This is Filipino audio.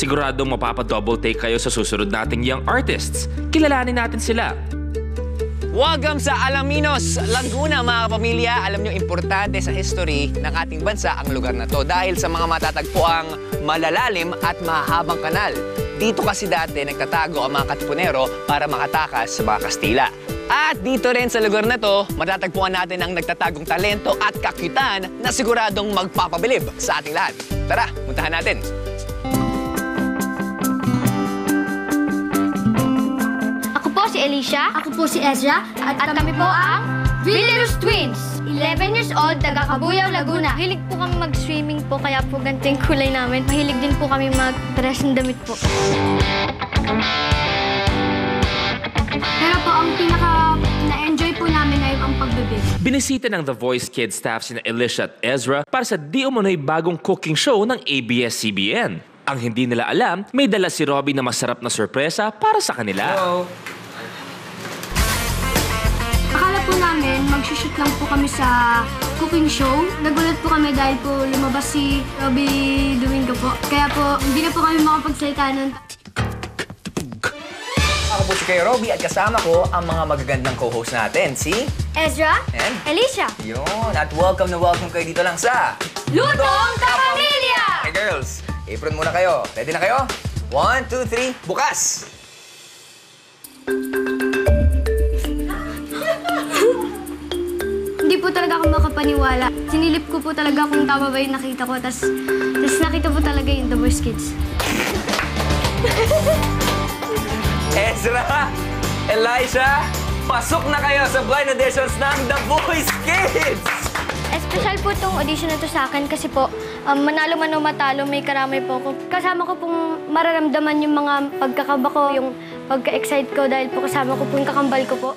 Siguradong mapapa-double take kayo sa susunod nating young artists. Kilalanin natin sila. Welcome sa Alaminos, Laguna mga kapamilya. Alam nyo, importante sa history ng ating bansa ang lugar na to dahil sa mga matatagpuang malalalim at mahabang kanal. Dito kasi dati nagtatago ang mga Katipunero para makatakas sa mga Kastila. At dito rin sa lugar na to, matatagpuan natin ang nagtatagong talento at kakyutan na siguradong magpapabilib sa ating lahat. Tara, puntahan natin! Si Alicia. Ako po si Ezra. At kami po ang Villarus Twins. 11 years old, taga Cabuyao, Laguna. Mahilig po kami mag-swimming po, kaya po ganito yung kulay namin. Mahilig din po kami mag-dress ng damit po. Pero po, ang pinaka-na-enjoy po namin ay ang pagbibig. Binisita ng The Voice Kids staff sina Alicia at Ezra para sa di umano'y bagong cooking show ng ABS-CBN. Ang hindi nila alam, may dala si Robbie na masarap na sorpresa para sa kanila. Hello! Akala po namin, mag-shoot lang po kami sa cooking show. Nagulat po kami dahil po lumabas si Robbie Domingo po. Kaya po, hindi na po kami makapagsalita nun. Ako po si Kuya Robbie at kasama ko ang mga magagandang co-host natin, si Ezra and Alicia. Yun, at welcome na welcome kayo dito lang sa Lutong Kapamilya! Hey girls, apron muna kayo. Ready na kayo? 1, 2, 3, bukas! Hindi po talaga ako makapaniwala. Sinilip ko po talaga kung tama ba yung nakita ko. Tapos nakita po talaga yung The Voice Kids. Ezra, Elisha, pasok na kayo sa blind auditions ng The Voice Kids! Special po itong audition na to sa akin kasi po, manalo man o matalo, may karamay po ako. Kasama ko pong mararamdaman yung mga pagkakaba ko, yung pagka-excite ko dahil po kasama ko po yung kakambal ko po.